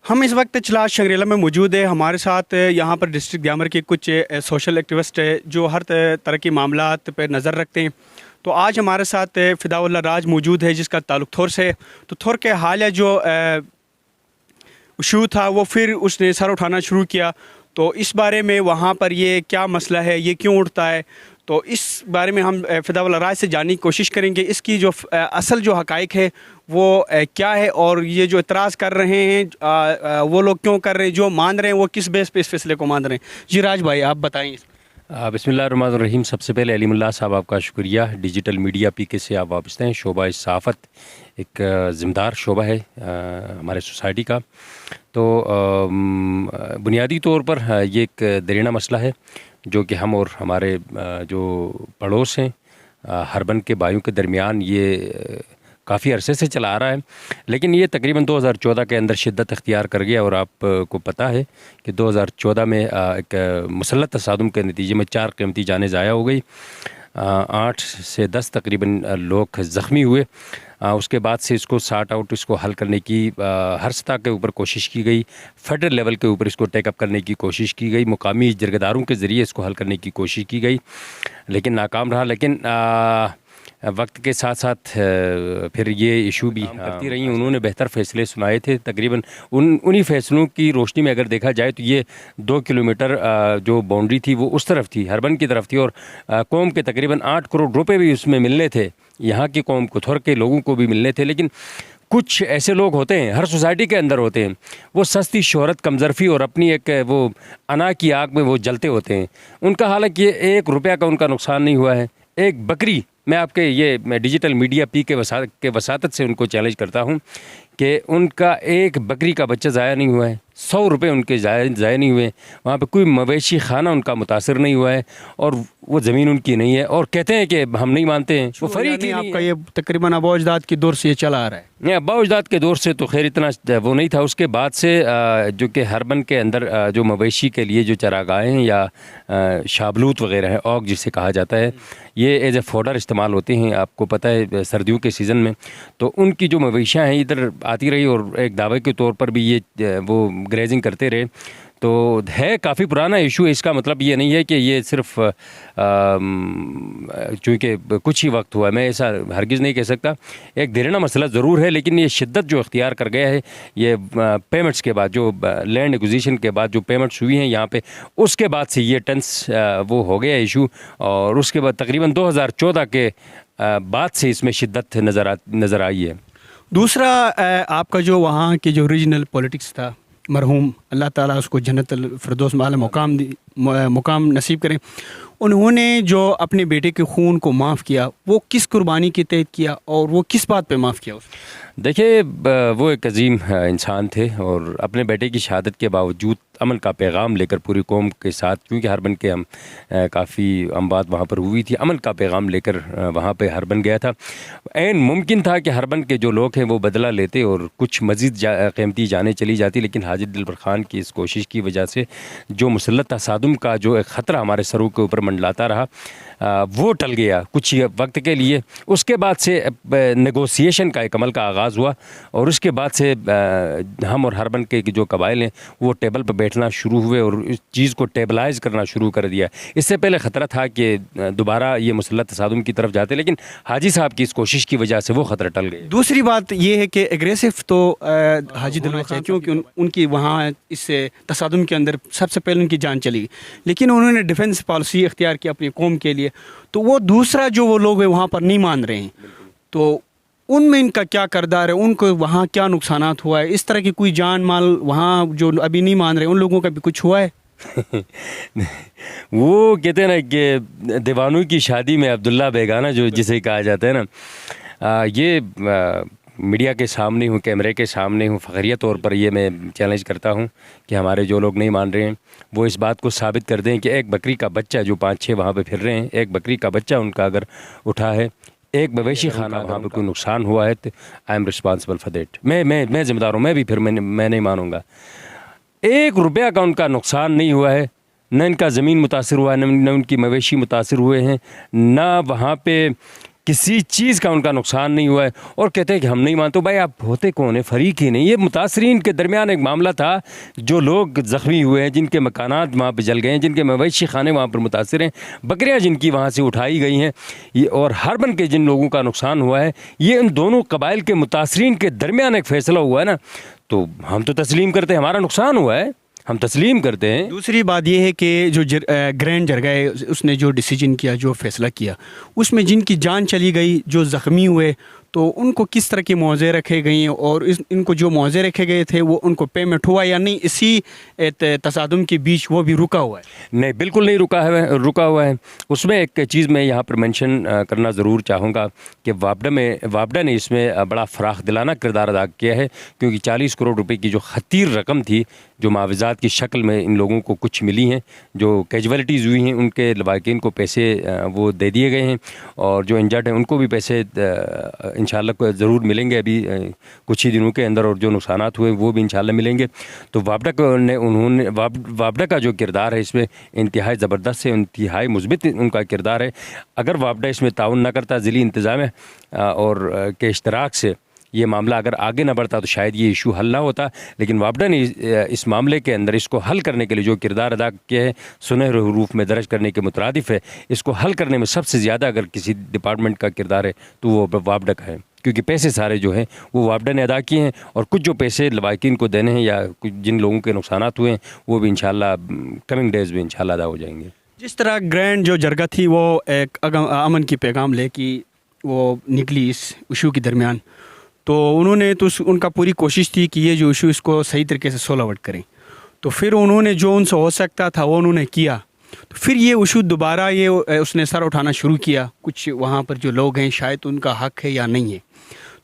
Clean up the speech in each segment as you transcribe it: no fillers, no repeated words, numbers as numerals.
हम इस वक्त चिलाज शंग्रीला में मौजूद है। हमारे साथ यहाँ पर डिस्ट्रिक्ट ग्यामर के कुछ सोशल एक्टिविस्ट है जो हर तरह के मामलात पर नज़र रखते हैं। तो आज हमारे साथ फ़िदाउल्लाह राज मौजूद है जिसका ताल्लुक़ थोर से। तो थोर के हालिया जो इशू था वो फिर उसने सर उठाना शुरू किया। तो इस बारे में वहाँ पर ये क्या मसला है, ये क्यों उठता है, तो इस बारे में हम फ़िदाउल्लाह राज से जानने की कोशिश करेंगे। इसकी जो असल जो हक़ाइक़ है वो क्या है और ये जो इतराज़ कर रहे हैं वो लोग क्यों कर रहे हैं, जो मान रहे हैं वो किस बेस पे इस फैसले को मान रहे हैं। जी राज भाई आप बताएं। बिस्मिल्लाहिर्रहमानिर्रहीम। सबसे पहले अलीमुल्लाह साहब आपका शुक्रिया। डिजिटल मीडिया पीके से आप वाबस्ते हैं। शोबा सहाफ़त एक ज़िम्मेदार शोबा है हमारे सोसाइटी का। तो बुनियादी तौर पर ये एक दरीना मसला है जो कि हम और हमारे जो पड़ोस हैं हरबन के भाइयों के दरमियान ये काफ़ी अरसे से चला आ रहा है, लेकिन ये तकरीबन 2014 के अंदर शिद्दत अख्तियार कर गया। और आपको पता है कि 2014 में एक मुसल्लत तसादुम के नतीजे में 4 कीमती जानें ज़ाया हो गई, 8 से 10 तकरीबन लोग ज़ख्मी हुए। उसके बाद से इसको सार्ट आउट, इसको हल करने की हर सतह के ऊपर कोशिश की गई। फेडरल लेवल के ऊपर इसको टेकअप करने की कोशिश की गई, मुकामी जरगेदारों के ज़रिए इसको हल करने की कोशिश की गई, लेकिन नाकाम रहा। लेकिन वक्त के साथ साथ फिर ये इशू भी करती रही। उन्होंने बेहतर फ़ैसले सुनाए थे। तकरीबन उन्हीं फ़ैसलों की रोशनी में अगर देखा जाए तो ये 2 किलोमीटर जो बाउंड्री थी वो उस तरफ थी, हरबन की तरफ थी, और कौम के तकरीबन 8 करोड़ रुपए भी उसमें मिलने थे, यहाँ की कौम को, थोर के लोगों को भी मिलने थे। लेकिन कुछ ऐसे लोग होते हैं, हर सोसाइटी के अंदर होते हैं, वो सस्ती शोहरत, कमज़रफ़ी और अपनी एक वो अना की आग में वो जलते होते हैं। उनका हालांकि ये 1 रुपया का उनका नुकसान नहीं हुआ है। एक बकरी, मैं डिजिटल मीडिया पी के वसातत से उनको चैलेंज करता हूँ कि उनका एक बकरी का बच्चा ज़ाया नहीं हुआ है, 100 रुपये उनके ज़ाया नहीं हुए। वहाँ पे कोई मवेशी खाना उनका मुतासर नहीं हुआ है, और वो ज़मीन उनकी नहीं है, और कहते हैं कि हम नहीं मानते हैं। वो फरीक ही आपका ये तकरीबन आबा-ओ-अजदाद के दौर से ये चला आ रहा है। आबा-ओ-अजदाद के दौर से तो खैर इतना वो नहीं था। उसके बाद से जो कि हरबन के अंदर जो मवेशी के लिए जो चरागाहें हैं या शाबलूत वगैरह है, ऑग जिसे कहा जाता है, ये एज ए फोडर इस्तेमाल होते हैं। आपको पता है सर्दियों के सीज़न में तो उनकी जो मवेशियाँ हैं इधर आती रही, और एक दावे के तौर पर भी ये वो ग्रेजिंग करते रहे। तो है काफ़ी पुराना इशू है। इसका मतलब ये नहीं है कि ये सिर्फ चूँकि कुछ ही वक्त हुआ है, मैं ऐसा हरगिज़ नहीं कह सकता। एक देरीना मसला ज़रूर है, लेकिन ये शिद्दत जो अख्तियार कर गया है ये पेमेंट्स के बाद, जो लैंड एक्विजिशन के बाद जो पेमेंट्स हुई हैं यहाँ पे, उसके बाद से ये टेंस वो हो गया इशू। और उसके बाद तकरीबन 2014 के बाद से इसमें शिद्दत नज़र आई है। दूसरा आपका जो वहाँ की जो रीजनल पॉलिटिक्स था, मरहूम अल्लाह ताला उसको जन्नतुल फिरदौस माला मुकाम नसीब करें, उन्होंने जो अपने बेटे के खून को माफ़ किया वो किस कुर्बानी के तहत किया और वो किस बात पे माफ़ किया उसने? देखिए, वो एक अजीम इंसान थे, और अपने बेटे की शहादत के बावजूद अमन का पैगाम लेकर पूरी कौम के साथ, क्योंकि हरबन के हम काफ़ी अमवात वहाँ पर हुई थी, अमन का पैगाम लेकर वहाँ पे हरबन गया था। ऐन मुमकिन था कि हरबन के जो लोग हैं वो बदला लेते और कुछ मज़ीद कीमती जाने चली जाती, लेकिन हाजी दिलबर खान की इस कोशिश की वजह से जो मुसल्लत तसादुम का जो एक ख़तरा हमारे सरों के ऊपर मंडलाता रहा वो टल गया कुछ वक्त के लिए। उसके बाद से नेगोशिएशन का एक अमल का आगाज़ हुआ, और उसके बाद से हम और हरबन के जो कबाइल हैं वो टेबल पर बैठना शुरू हुए और इस चीज़ को टेबलाइज़ करना शुरू कर दिया। इससे पहले ख़तरा था कि दोबारा ये मुसल्लत तसादुम की तरफ जाते, लेकिन हाजी साहब की इस कोशिश की वजह से वो ख़तरा टल गया। दूसरी बात ये है कि एग्रेसिव तो हाजी दिलबर खान, क्योंकि उनकी वहाँ इस तसादुम के अंदर सबसे पहले उनकी जान चली गई, लेकिन उन्होंने डिफेंस पॉलिसी इख्तियार की अपनी कौम के लिए। तो वो दूसरा जो वो लोग हैं वहाँ पर नहीं मान रहे हैं, तो उनमें इनका क्या किरदार है, उनको वहाँ क्या नुकसानात हुआ है, इस तरह की कोई जान माल वहाँ जो अभी नहीं मान रहे उन लोगों का भी कुछ हुआ है? वो कहते हैं ना कि दीवानों की शादी में अब्दुल्ला बेगाना जो जिसे कहा जाता है ना, ये मीडिया के सामने हूँ, कैमरे के सामने हूँ, फ़खरिया तौर पर ये मैं चैलेंज करता हूँ कि हमारे जो लोग नहीं मान रहे हैं वो इस बात को साबित कर दें कि एक बकरी का बच्चा, जो 5-6 वहाँ पे फिर रहे हैं, एक बकरी का बच्चा उनका अगर उठा है, एक मवेशी खाना वहाँ पर कोई नुकसान हुआ है, तो I am responsible for that. मैं ज़िम्मेदार हूँ। मैं भी फिर मैं नहीं मानूँगा। 1 रुपया का उनका नुकसान नहीं हुआ है, न इनका ज़मीन मुतासिर हुआ है, न उनकी मवेशी मुतासिर हुए हैं, न वहाँ पे किसी चीज़ का उनका नुकसान नहीं हुआ है, और कहते हैं कि हम नहीं मानते। भाई आप होते कौन है, फ़रीक ही नहीं। ये मुतासरीन के दरमियान एक मामला था, जो लोग ज़ख्मी हुए हैं, जिनके मकानात वहाँ पर जल गए हैं, जिनके मवेशी खाने वहाँ पर मुतासर हैं, बकरियाँ जिनकी वहाँ से उठाई गई हैं, ये और हरबन के जिन लोगों का नुकसान हुआ है, ये इन दोनों कबाइल के मुतासरीन के दरमियान एक फ़ैसला हुआ है ना, तो हम तो तस्लीम करते हैं, हमारा नुकसान हुआ है, हम तस्लीम करते हैं। दूसरी बात यह है कि जो ग्रैंड जरगा है उसने जो डिसीजन किया, जो फैसला किया, उसमें जिनकी जान चली गई, जो ज़ख्मी हुए, तो उनको किस तरह के मुआवजे रखे गए हैं, और इनको जो मुआवजे रखे गए थे वो उनको पेमेंट हुआ या नहीं, इसी तसादुम के बीच वो भी रुका हुआ है? नहीं, बिल्कुल नहीं रुका हुआ है। उसमें एक चीज़ मैं यहाँ पर मेंशन करना ज़रूर चाहूँगा कि वापडा ने इसमें बड़ा फ़राख दिलाना किरदार अदा किया है, क्योंकि 40 करोड़ रुपए की जो खतीर रकम थी, जो मुआवज़ात की शक्ल में इन लोगों को कुछ मिली हैं, जो कैजुअलिटीज़ हुई हैं, उनके लवाकिन को पैसे वो दे दिए गए हैं, और जो इंजर्ड हैं उनको भी पैसे इंशाल्लाह ज़रूर मिलेंगे अभी कुछ ही दिनों के अंदर, और जो नुकसानात हुए वो भी इंशाल्लाह मिलेंगे। तो वापडा का जो किरदार है इसमें इंतहाई ज़बरदस्त है, इंतहाई मुस्बित उनका किरदार है। अगर वापडा इसमें ताउन न करता, ज़िली इंतज़ाम और के इश्तराक से ये मामला अगर आगे न बढ़ता, तो शायद ये इशू हल ना होता। लेकिन वापडा ने इस मामले के अंदर इसको हल करने के लिए जो किरदार अदा किया है, सुनहरे हरूफ में दर्ज करने के मुतरादिफ है। इसको हल करने में सबसे ज़्यादा अगर किसी डिपार्टमेंट का किरदार है तो वो वापडा का है, क्योंकि पैसे सारे जो हैं वो वापडा ने अदा किए हैं, और कुछ जो पैसे लवाकिन को देने हैं या कुछ जिन लोगों के नुकसानात हुए हैं वो भी इंशाल्लाह कमिंग डेज़ में इंशाल्लाह अदा हो जाएंगे। जिस तरह ग्रैंड जो जरगा थी वो एक अमन की पैगाम ले कि वो निकली इस इशू के दरमियान, तो उन्होंने तो उनका पूरी कोशिश थी कि ये जो इशू इसको सही तरीके से सोल्व आउट करें। तो फिर उन्होंने जो उनसे हो सकता था वो उन्होंने किया। तो फिर ये इशू दोबारा ये उसने सर उठाना शुरू किया। कुछ वहाँ पर जो लोग हैं शायद उनका हक है या नहीं है,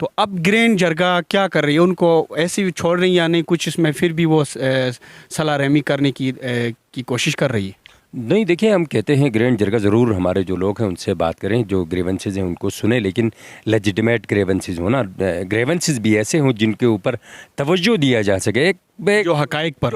तो अब ग्रैंड जरगा क्या कर रही है? उनको ऐसे ही छोड़ रही है या नहीं? कुछ इसमें फिर भी वो सलाह रहमी करने की कोशिश कर रही है? नहीं, देखिए, हम कहते हैं ग्रैंड जरगा ज़रूर हमारे जो लोग हैं उनसे बात करें, जो ग्रीवेंसेस हैं उनको सुने, लेकिन लेजिटिमेट ग्रीवेंसेस हो ना, ग्रीवेंसेस भी ऐसे हों जिनके ऊपर तवज्जो दिया जा सके। एक जो हकाइक पर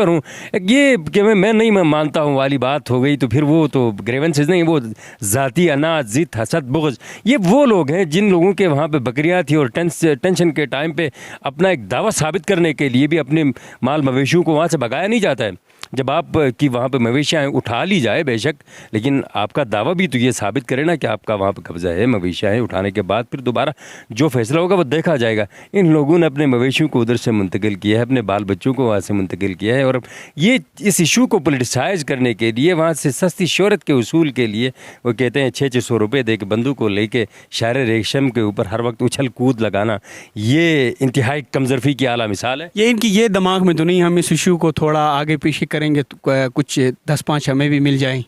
हूँ, ये कि मैं नहीं मानता हूँ वाली बात हो गई, तो फिर वो तो ग्रीवेंसेस नहीं, वो ज़ाती अनाज, ज़िद, हसद, बुग़्ज़, ये वो लोग हैं जिन लोगों के वहाँ पे बकरियाँ थी, और टेंशन के टाइम पे अपना एक दावा साबित करने के लिए भी अपने माल मवेशियों को वहाँ से भगाया नहीं जाता है। जब आप की वहाँ पे मवेशियाँ उठा ली जाए बेशक, लेकिन आपका दावा भी तो ये साबित करे ना कि आपका वहाँ पे कब्ज़ा है, मवेशियाँ हैं। उठाने के बाद फिर दोबारा जो फैसला होगा वो देखा जाएगा। इन लोगों ने अपने मवेशियों को उधर से मुंतकिल किया है, अपने बाल बच्चों को वहाँ से मुंतकिल किया है, और ये इस इशू को पोलिटिसाइज करने के लिए, वहाँ से सस्ती शोहरत के उसूल के लिए वो कहते हैं 600 रुपये दे के बंदूक को लेके शायर रेशम के ऊपर हर वक्त उछल कूद लगाना, ये इंतहाई कमज़रफ़ी की आला मिसाल है। ये इनकी ये दिमाग में तो नहीं हम इस इशू को थोड़ा आगे पीछे करेंगे तो कुछ 10-5 हमें भी मिल जाएं?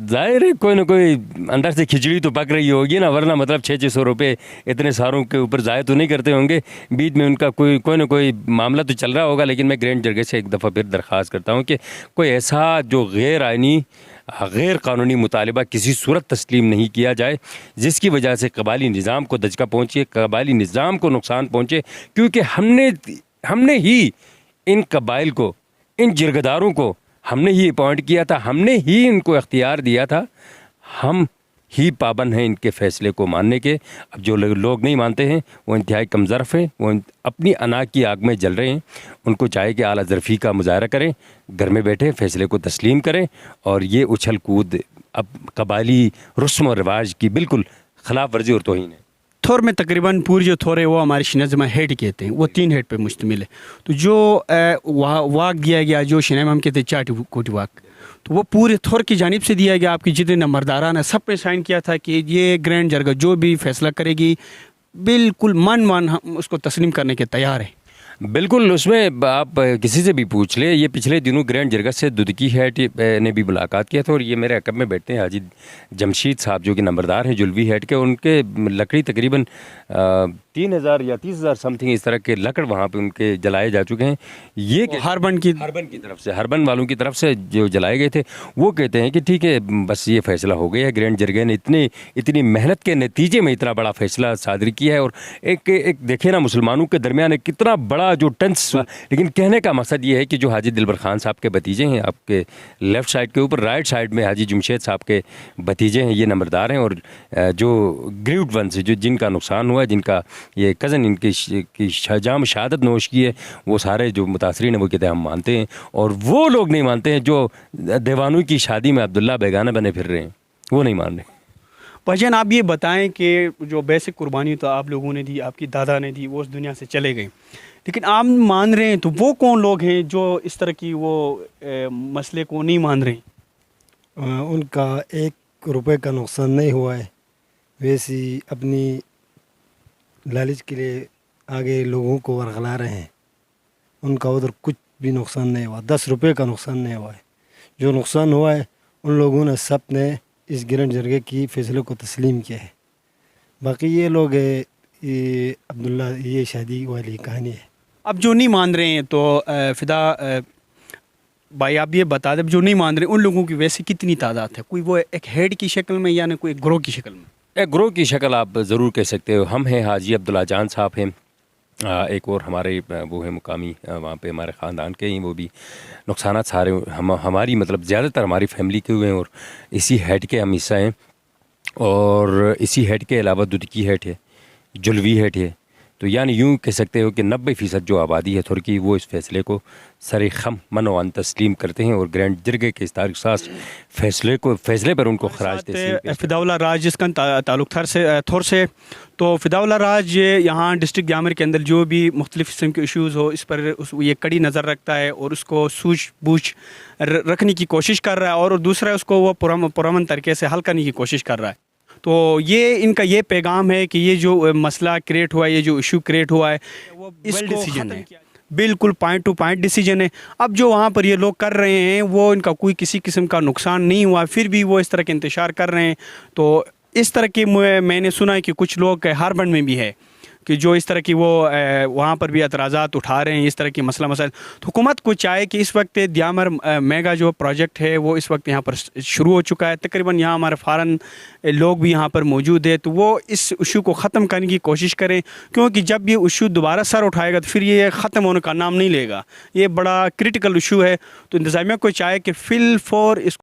ज़ाहिर है कोई ना कोई अंदर से खिचड़ी तो पक रही होगी ना, वरना मतलब 600 रुपये इतने सारों के ऊपर ज़ाहिर तो नहीं करते होंगे। बीच में उनका कोई ना कोई मामला तो चल रहा होगा। लेकिन मैं ग्रैंड जरगे से एक दफ़ा फिर दरख्वास्त करता हूँ कि कोई ऐसा जो गैर आइनी, गैर कानूनी मुतालिबा किसी सूरत तस्लीम नहीं किया जाए जिसकी वजह से कबायली निज़ाम को दचका पहुँचे, कबायली निज़ाम को नुकसान पहुँचे, क्योंकि हमने ही इन कबाइल को, इन जिरगदारों को हमने ही अपॉइंट किया था, हमने ही इनको इख्तियार दिया था, हम ही पाबंद हैं इनके फ़ैसले को मानने के। अब जो लोग नहीं मानते हैं वो इंतहाई कमज़रफ़ हैं, वो अपनी अना की आग में जल रहे हैं। उनको चाहे कि आला ज़रफ़ी का मुज़ाहरा करें, घर में बैठे फ़ैसले को तस्लीम करें, और ये उछल कूद अब कबायली रस्म और रिवाज की बिल्कुल ख़िलाफ़ वर्जी और तौहीन है। थोर में तकरीबन पूरी जो थोर है वो हमारे शिनज़ में हेड कहते हैं, वो 3 हेड पे मुश्तमिल है। तो जो वाक दिया गया, जो शिनज़ हम कहते हैं चाट कोट वाक, तो वो पूरे थोर की जानिब से दिया गया। आपकी जितने नंबरदारान सब पे साइन किया था कि ये ग्रैंड जरगा जो भी फैसला करेगी बिल्कुल मन हम उसको तस्लीम करने के तैयार है। बिल्कुल, उसमें आप किसी से भी पूछ ले। ये पिछले दिनों ग्रैंड जरगा से दुदकी हेड ने भी मुलाकात किया था, और ये मेरे अकब में बैठते हैं हाजी जमशीद साहब, जो कि नंबरदार हैं जुलवी हेड के। उनके लकड़ी तकरीबन 3000 या 30,000 समथिंग इस तरह के लकड़ वहाँ पे उनके जलाए जा चुके हैं। ये हरबन की तरफ से, हरबन वालों की तरफ से जो जलाए गए थे, वो कहते हैं कि ठीक है, बस ये फैसला हो गया है। ग्रैंड जरगे ने इतनी मेहनत के नतीजे में इतना बड़ा फैसला सादर किया है। और एक देखे ना, मुसलमानों के दरमियान एक कितना बड़ा जो टेंस, लेकिन कहने का मकसद ये है कि जो हाजी दिलबर खान साहब के भतीजे हैं, आपके लेफ़्ट साइड के ऊपर, राइट साइड में हाजी जुमशेद साहब के भतीजे हैं, ये नंबरदार हैं। और जो ग्रीव्ड वंस, जो जिनका नुकसान हुआ है, जिनका ये कज़न इनकी जहाँ शहादत नोश की है, वो सारे जो मुतासरीन हैं वो कहते हैं हम मानते हैं, और वो लोग नहीं मानते हैं जो देवानू की शादी में अब्दुल्ला बेगाना बने फिर रहे हैं, वो नहीं मान रहे। भाईजान आप ये बताएं कि जो बेसिक कुर्बानी तो आप लोगों ने दी, आपकी दादा ने दी, वो उस दुनिया से चले गए, लेकिन आप मान रहे हैं तो वो कौन लोग हैं जो इस तरह की वो मसले को नहीं मान रहे हैं? उनका 1 रुपए का नुकसान नहीं हुआ है, वैसे अपनी लालच के लिए आगे लोगों को वरगला रहे हैं। उनका उधर कुछ भी नुकसान नहीं हुआ, 10 रुपए का नुकसान नहीं हुआ है। जो नुकसान हुआ है उन लोगों ने सब ने इस ग्रैंड जरगे की फैसले को तस्लीम किया है। बाकी ये लोग ये अब्दुल्ला, ये शादी वाली कहानी है। अब जो नहीं मान रहे हैं तो फिदा भाई आप ये बता दें, जो नहीं मान रहे उन लोगों की वैसे कितनी तादाद है? कोई वो एक हेड की शक्ल में या ना कोई ग्रोह की शक्ल में? एक ग्रोह की शक्ल आप ज़रूर कह सकते हो। हम हैं, हाजी अब्दुल्ला जान साहब हैं, एक और हमारे वो है मुकामी वहाँ पे हमारे ख़ानदान के ही, वो भी नुकसानात सारे हमारी मतलब ज़्यादातर हमारी फैमिली के हुए हैं, और इसी हेड के हम हिस्सा हैं। और इसी हेड के अलावा दुदकी हेड है, जुलवी हेड है। तो यानी यूँ कह सकते हो कि 90% जो आबादी है तुर्की, वो इस फैसले को सरे खम मनोवान तस्लीम करते हैं, और ग्रैंड जरगे के इस तारीख सास फैसले पर उनको खराज देते। फिदाउल्ला राज जिसका ताल्लुक थोर से, तो फिदाउल्ला राज यहाँ डिस्ट्रिक्ट जामिर के अंदर जो भी मुख्तलिफ़ किस्म के इशूज़ हो, इस पर ये कड़ी नज़र रखता है और उसको सूझ बूझ रखने की कोशिश कर रहा है, और दूसरा उसको वो पुरअमन तरीके से हल करने की कोशिश कर रहा है। तो ये इनका ये पैगाम है कि ये जो मसला क्रिएट हुआ है, ये जो इशू क्रिएट हुआ है, वो इसको डिसीजन है, बिल्कुल पॉइंट टू पॉइंट डिसीजन है। अब जो वहाँ पर ये लोग कर रहे हैं वो इनका कोई किसी किस्म का नुकसान नहीं हुआ, फिर भी वो इस तरह के इंतशार कर रहे हैं। तो इस तरह के मैंने सुना है कि कुछ लोग हारबंड में भी है कि जो इस तरह की वो वहाँ पर भी एतराज़ात उठा रहे हैं, इस तरह की मसला मसाइल। तो हुकूमत को चाहे कि इस वक्त दियामर मेगा जो प्रोजेक्ट है वो इस वक्त यहाँ पर शुरू हो चुका है, तकरीबन यहाँ हमारे फ़ॉरेन लोग भी यहाँ पर मौजूद है, तो वो इस इशू को ख़त्म करने की कोशिश करें, क्योंकि जब ये इशू दोबारा सर उठाएगा तो फिर ये ख़त्म होने का नाम नहीं लेगा। ये बड़ा क्रिटिकल इशू है। तो इंतज़ामिया को चाहे कि फ़िल फॉर